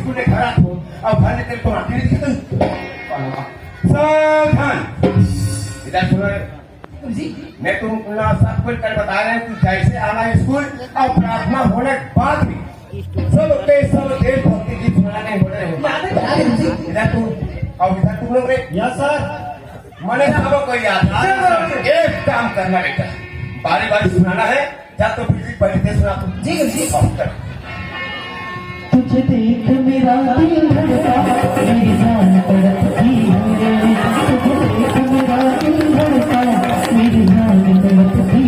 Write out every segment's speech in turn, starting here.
School में खड़ा हो और घर निकल तो आखिर दिखे सावधान इधर सुनो जी मैं तुमको सब कुछ कर बता रहे हैं कि कैसे आना है स्कूल और प्रार्थना होने के बाद भी सब देशभक्ति गीत सुनाने हो रहे हैं इधर तुम और इधर तुम लोग यस सर मैंने सबको याद एक काम करना बेटा बारी बारी सुनाना है या तो फिर पहले सुना तुम जी जी तुझे देख मेरा दिल धड़का मेरी जान तड़पती है तुझे देख मेरा दिल धड़का मेरी जान तड़पती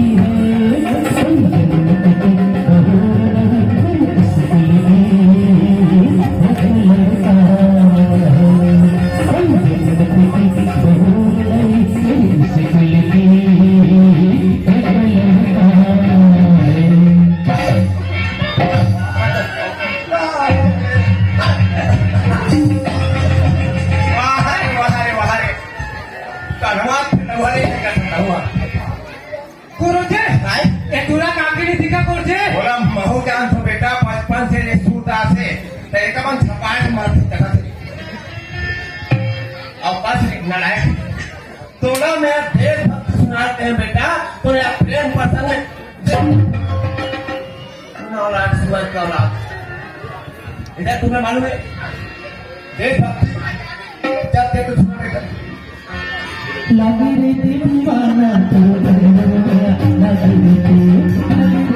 तोड़ा मैं देशभक्त सुनाते हैं बेटा तो या प्रेम प्रसंग नौलाद सुबह का औलाद इधर तुम्हें मालूम है देशभक्त जब देखो सुना बेटा लगी रे दीवाना तो लगी रे दीवाना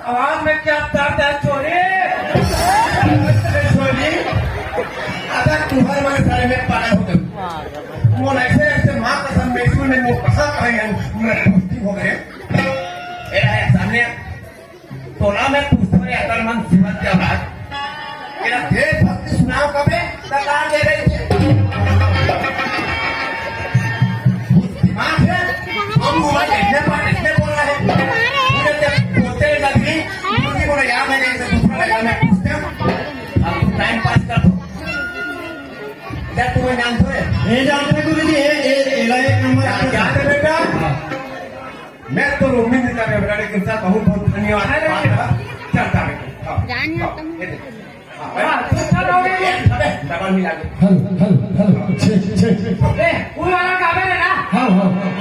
आवाज में क्या दर्द है चोरी अगर तुम्हारे मन सारे में पागल हो गए वो ऐसे ऐसे माँ कसम में स्कूल में वो कहा कहेंगे हो गए सामने तोला में पूछते हुए अकल मन सिमत के बाद मेरा देशभक्ति सुनाओ कबे सरकार दे रही है दिमाग है हम मोबाइल देखने बोल रहे हैं याद है दूसरा लगा मैं पूछते हूँ अब टाइम पास कर दो इधर तुम्हें जानते हो ये जानते गुरु जी एक नंबर याद है बेटा मैं तो रोमिंद का बेटा लेकिन सर बहुत बहुत धन्यवाद है चलता डबल मिला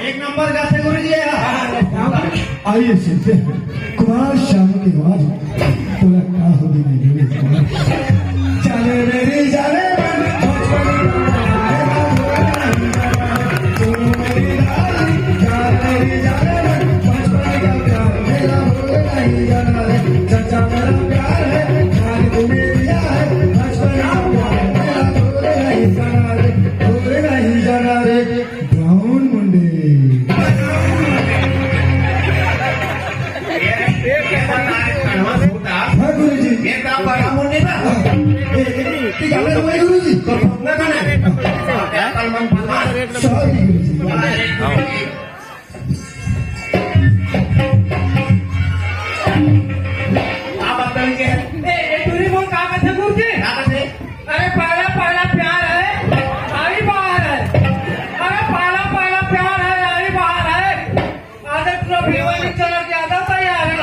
एक नंबर जाते गुरु जी आइए सुनते हैं कुमार शाम की आवाज तो क्या होगी नहीं चले मेरी जाने ब्राउन मुंडे गुरु जी गुरु जी अरे पहला पहला प्यार है आई बाहर है अरे पहला पहला प्यार है आई बाहर है आदत तो बेवाली चला के आधा तैयार है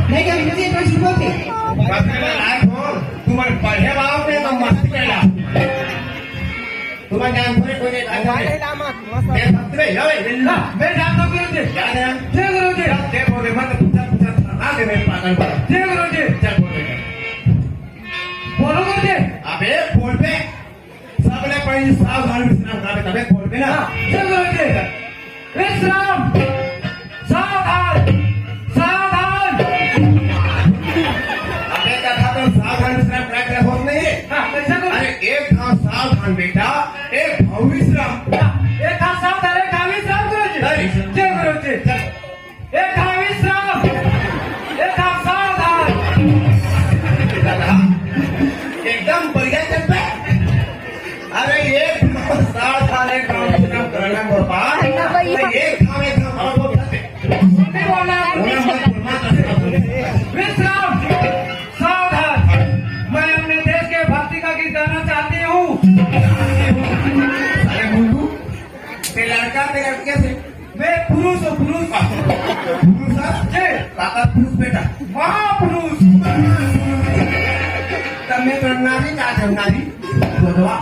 नहीं क्या मुझे कोई शुरू होती तुम्हारे पढ़े बाप ने तो मस्ती केला तुम्हारे ज्ञान थोड़े कोई मैं जानता हूँ गुरु जी जय गुरु जी जय बोले मत पूछा आगे में पागल बड़ा जय गुरु जी जय बोले बोलो गुरु जी अबे बोल पे सबने पहले सावधान विश्राम करा तबे बोल पे ना जय गुरु जी विश्राम सावधान सावधान अबे कथा तो सावधान विश्राम करा होत नहीं अरे एक था सावधान बेटा एक भविश्राम एक था सावधान एक था विश्राम गुरु जी जय गुरु जी एक था विश्राम एक था सावधान एकदम बढ़िया चलता अरे एक सावधान एक काम करना गोपाल एक धाम और वो खाते नहीं बोलना उन्हें मत बोलना विश्राम सावधान मैं अपने देश के भक्ति का गीत गाना चाहती हूँ अरे मुंडू ते लड़का ते लड़के से मैं पुरुष हूँ पुरुष पुरुष जी काका पुरुष बेटा महापुरुष तब तो नारी का है नारी बोलवा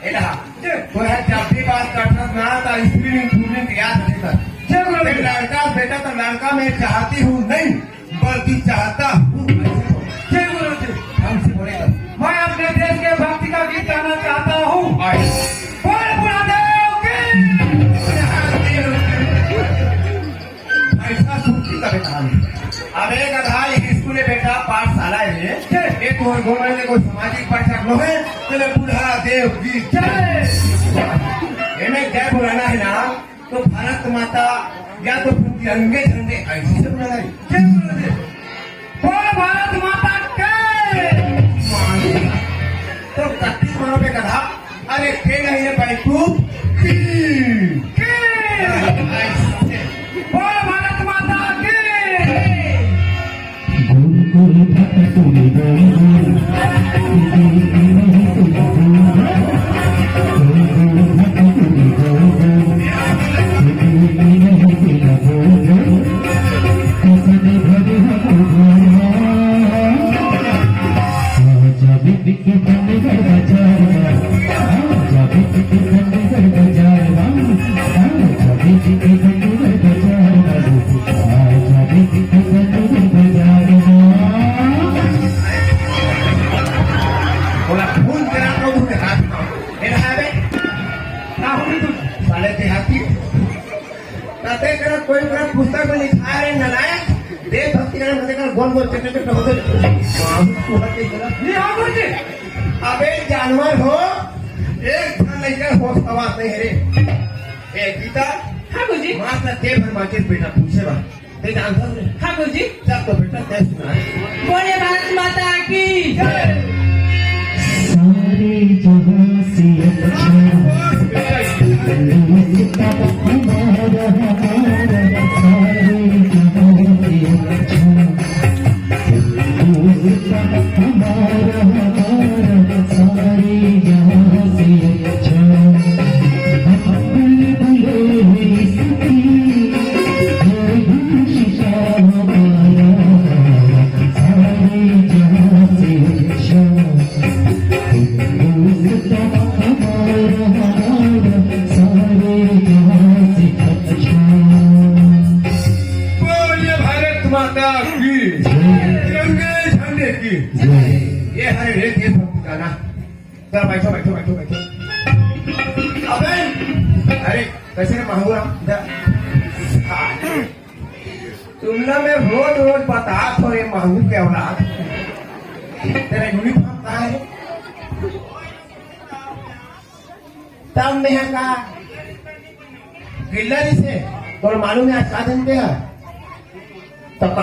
एला तो है जब भी बात करता ना तो स्क्रीनिंग पूरी याद रखेगा जय गुरु ते लड़का बेटा तो लड़का मैं चाहती हूँ नहीं बल्कि चाहता हूँ जय गुरु जी हमसे बोलेगा मैं अपने देश के भक्ति का गीत गाना चाहता हूँ आए बोल बुलादेव की ऐसा सूची का बेटा अब एक आधा एक स्कूल बेटा पाठशाला है एक और गोमेले को सामाजिक पाठशाला नो है तेरे बुढ़ा देव की जय इन्हें जय बुलाना है ना तो भारत माता या तो फिर तिरंगे झंडे ऐसे से बुलाना है जय गुरु जी बोल भारत माता के तो 31 मानो पे कथा अरे के नहीं है भाई तू बोल भारत माता की गुरु गुरु भक्त तुम बोला फूल तेरा तो मुझे हाथ मेरा है बे राहुल तुम साले देहाती ताते करा कोई करा पुस्तक में लिखा है नलायक देश भक्ति का मतलब कर गोल गोल चक्कर पे होते तू हटे करा ये हाँ गुरु जी अबे जानवर हो एक धन लेकर होश आवाज नहीं है रे ए गीता हाँ गुरु जी मात्र ते भर माचे बेटा पूछे बा ते आंसर ने हाँ गुरु जी जब तो बेटा तय सुना बोले भारत माता की जय सारे जहां से अच्छा हमारा हमारा सारे जहां से अच्छा हमारा हमारा सारे जहां से अच्छा बुलबुले हुई सखी शीशा हमारा सारे जहां से अच्छा बोलिए भारत माता की तिरंगे झंडे की ये हरे रे देश भक्ति गाना चल बैठो बैठो बैठो बैठो अबे अरे कैसे महंगा तुमने में रोज रोज बता थोड़े महंगू के औलाद तेरा यूनिफॉर्म कहाँ है तब में का गिल्ला से तो मालूम है आज का दिन पे है तब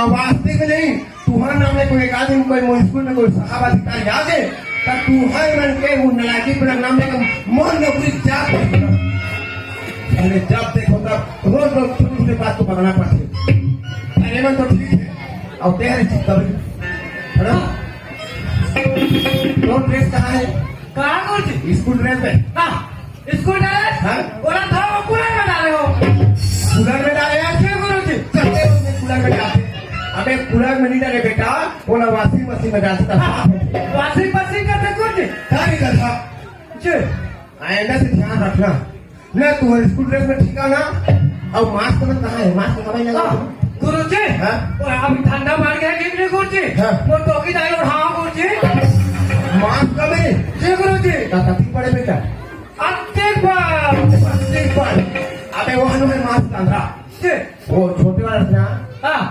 वास्तविक नहीं तुम्हारा नाम में कोई एक आदमी कोई स्कूल में कोई साहब अधिकारी याद है तब तुम्हारे मन के वो नलायकी पर नाम में मोहन नौकरी जात अरे जब देखो तब रोज रोज छोटी छोटी बात को बनाना पड़ती अरे मन तो ठीक है और तेरे चित्तवरी है ना तो ड्रेस कहाँ है कहाँ गुरु जी स्कूल ड्रेस में हाँ स्कूल ड्रेस हाँ? बोला था वो कूलर में डाले हो कूलर में डाले हैं जय गुरु जी चलते होंगे कूलर में डालते अबे कूलर में नहीं डाले बेटा बोला वॉशिंग मशीन में डालता वाशिंग मशीन करते गुरु जी क्या नहीं करता जी आइंदा से ध्यान रखना न तू स्कूल ड्रेस में ठीक है ना और मास्क में कहाँ है मास्क कमाई लगा गुरु जी हाँ? अभी ठंडा मार गया कि नहीं गुरु जी हाँ? वो टोकी डाले उठाओ गुरु जी मास्क कमें जी गुरु जी कथी पड़े बेटा अंतिम बार एक बार अबे वो हनु है मास्क अंदरा जी वो छोटे वाला था हाँ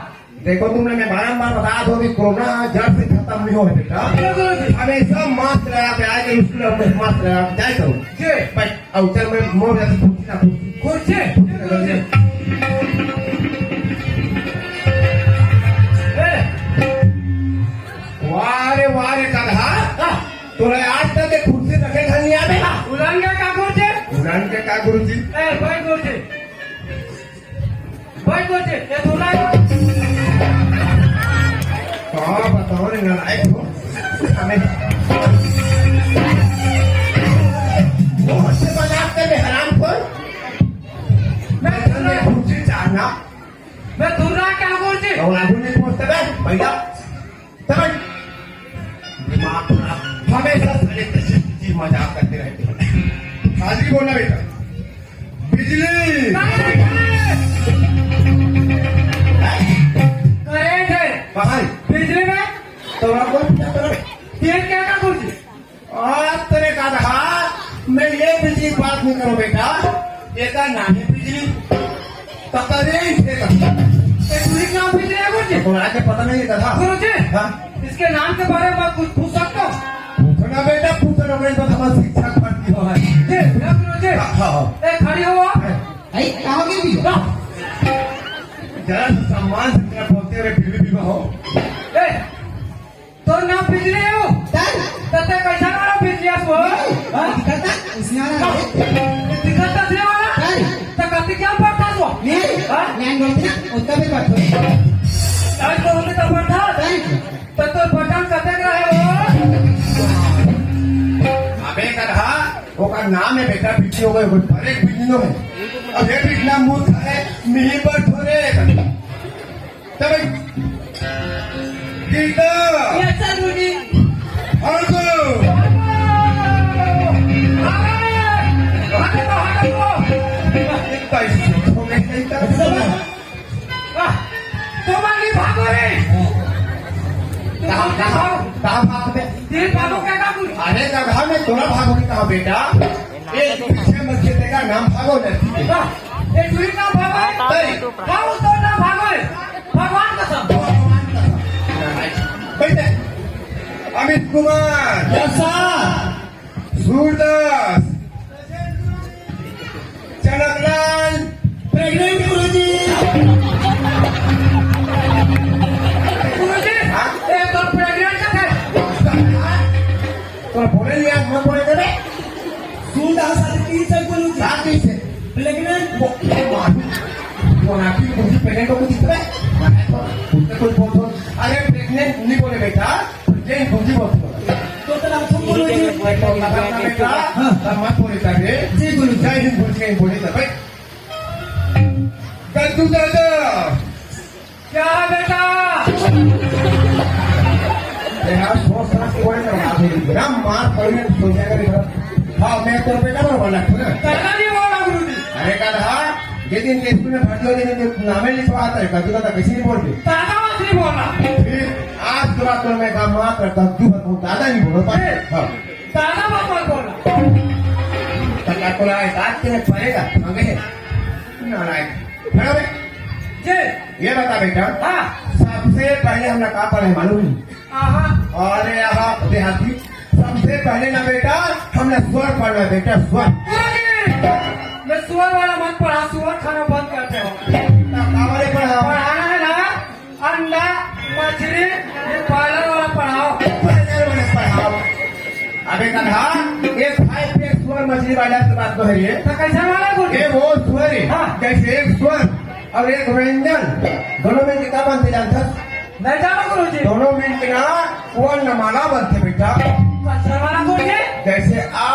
देखो तुमने मैं बारम्बार बता दो कि कोरोना जड़ से खत्म नहीं हो बेटा जय गुरु जी हमेशा मास्क लगा के आए कि स्कूल में मास्क लगा के जाए करो जी भाई और चल मैं मोर जैसे कुर्सी ना कुर्सी गुरु जी वारे वारे कहा तोरे आज तक एक कुर्सी रखे घर नहीं आ गुरुजी ए बैठ गुरुजी बैठ गुरुजी ये दूल्हा है हाँ बताओ रे नालायक हो हमें बहुत से मजाक कर रहे हराम खोर मैं तुमने दूल्हा गुरुजी चाहना मैं दूल्हा क्या गुरुजी और आगू नहीं पहुंचते बे भैया तब दिमाग खराब हमेशा सारे किसी चीज मजाक करते रहते हैं हाजी बोलना बेटा बिजली करेंट है कहाँ बिजली में तो आपको क्या करो तेल क्या का गुरुजी आज तेरे का रहा मैं ये बिजली की बात नहीं करूं बेटा ये का नाम है बिजली तो करे इसे का ये दूल्हे का नाम बिजली है गुरुजी तो आके पता नहीं था गुरुजी हाँ इसके नाम के बारे में कुछ पूछ सकता हूँ पूछना बेटा पूछना नहीं तो हमारी शिक्षा करती हो है जी गुरुजी हाँ ए खड़ी हो आई कहोगे भी जरा सम्मान से तेरा बोलते हुए फिर भी हो ए तो नाम बिजली है वो तर तते कैसा वाला बिजली है वो हाँ? दिखता इसमें आ रहा है दिखत तसले वाला तर तो कति क्या पड़ता वो नहीं हाँ? नहीं बोलते ना उसका भी बात हो आज तो हमने तो पढ़ा तर तो बटन कते का है वो अबे कहा वो का नाम है बेटा बिजली हो गए हर एक बिजली है अब ये बिजला मूर्ख है मिही पर थोड़े तब गीता यस सर गुरुजी और को तो मांगी भागो रे कहा भागते तीन भागो क्या का गुरु अरे कहा मैं थोड़ा भागोगे कहा बेटा ये पीछे मत खेलेगा नाम भागो लड़की के ये दूरी ना भागो रे हाँ वो तो ना भागो रे भगवान कसम बैठे अमित कुमार जैसा सूरदास चनकलाल प्रेग्नेंट गुरुजी गुरुजी ये तो प्रेग्नेंट का है तो बोले लिया मत बोले दे सूरदास आदि से गुरुजी बाकी से प्रेग्नेंट वो नाकी कुछ प्रेग्नेंट को दिख रहा है उसने कुछ बोल अरे प्रेग्नेंट नहीं बोले बेटा प्रेग्नेंट कुछ बोलते तो नाम तुम गुरुजी बेटा मत बोले तारे जी गुरु जय हिंद बोल के बोले था भाई कल तू दादा क्या बेटा यार सोच समझ के बोले ना राम मार पड़ने तो जाएगा हाँ मैं तो बेटा बोला था ना करना नहीं बोला गुरुजी अरे कहा ये दिन के स्कूल में भर्ती होने के नामे लिखवा आता है कभी तो कैसे नहीं बोलते दादा मत नहीं बोलना फिर आज के बाद तो मैं काम मात्र दद्दू बताऊँ दादा नहीं बोलो पाए हाँ दादा मत बोलना तक आपको लगा आज के पड़ेगा मांगे नारायण खड़ा बे जी ये बता बेटा हाँ सबसे पहले हमने कहा पढ़े मालूम आहा अरे यहाँ देहाती सबसे पहले ना बेटा हमने स्वर पढ़ना बेटा स्वर गुरुजी मैं सुअर वाला मत पढ़ा सुअर खाना बंद करते हो हमारे पढ़ा पढ़ाना है ना अंडा मछली ये पार्लर वाला पढ़ाओ पढ़ाओ अबे कहा एक भाई पे स्वर मछली वाला से बात तो है ये तो कैसा वाला गुरुजी ये वो स्वर है हाँ। जैसे एक स्वर और एक व्यंजन दोनों में कितना बनते जानता नहीं जानो गुरुजी दोनों मिल के ना वर्णमाला बनते बेटा कैसा वाला गुरुजी जैसे आ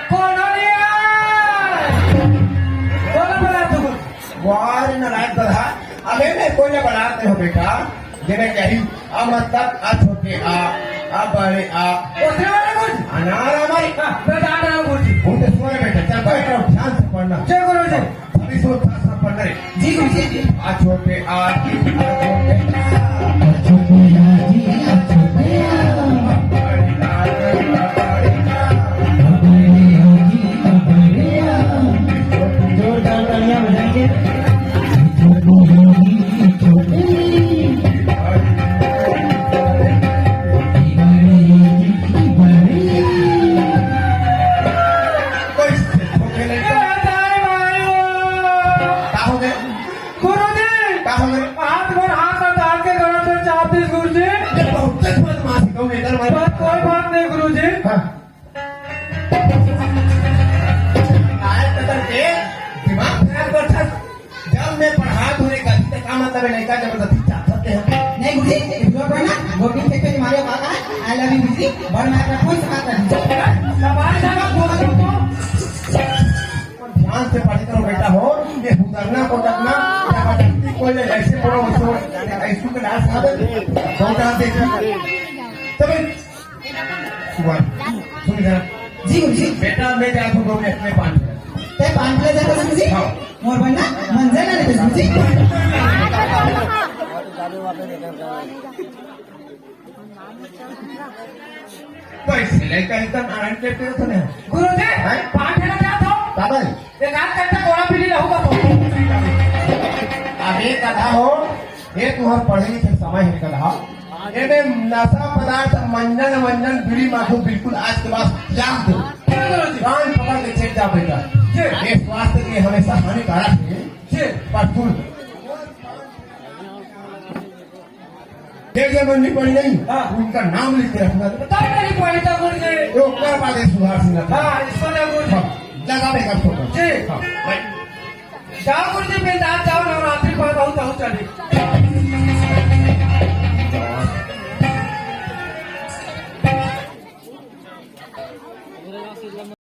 कौन हो ये बोलो बोला तू वार नारायण कहा अबे मैं कोई ना बनाते हो बेटा जिन्हें कही आ मतलब आ छोटे आ बड़े आ उसने वाला गुरुजी अनार हमारी मैं जान रहा हूँ गुरुजी उनके स्वर बेटा चल बैठो ध्यान से पढ़ना जय गुरुजी अभी सोच था पढ़ना है जी गुरुजी आ छोटे आ छोटे छोटे राजी छोटे बड़ी आ, बड़ी आ। बड़े राजी बड़े जोरदार तालियां बजाएंगे छोटे राजी छोटे कोई छोटे नहीं ए तारे मारो का हो गए गुरुजी का हो गए हाथ पर हाथ और डाल के गला पे चाप दी गुरुजी ये बहुत बदमाशी कहूँ इधर बात कोई बात नहीं गुरुजी हाँ मतलब है लड़का जबरदस्ती चाहते हैं नहीं गुरुजी इस बार पर ना गोटी फेंकने की मारे बात है आई लव यू गुरुजी बड़ मैं अपना कोई सका कर सवाल जवाब बोल दो ध्यान से पढ़ करो बेटा हो ये उतरना को तकना जबरदस्ती कोई नहीं ऐसे पढ़ो उसको ऐसे के डांस ना दे बहुत डांस देख तब सुन जरा जी गुरुजी बेटा मैं जा दूँ रोके अपने पान ते पान प्ले जा गुरुजी हाँ मोर बन्ना मंजे ना ले गुरुजी पैसे लेकर एकदम आराम करते हो ना गुरुजी पाठ है ना क्या था दादा ये गात करता गोड़ा पीली रहूगा तो अबे कथा हो ये तुम्हार पढ़े लिखे समय है कथा ये में नशा पदार्थ मंजन वंजन बीड़ी माखू बिल्कुल आज के बाद त्याग दो कान पकड़ के चेक जा बेटा ये स्वास्थ्य के लिए हमेशा हानिकारक है पर तुम देखिए मंडी पड़ी नहीं उनका नाम लिख के रखना तब नहीं पढ़ी था गुरुजी वो कर पाते सुधार सिंह हाँ इसको ले गुरुजी लगा बेगा फोटो जी जाओ गुरुजी मैं जाओ नवरात्रि पर बहुत चली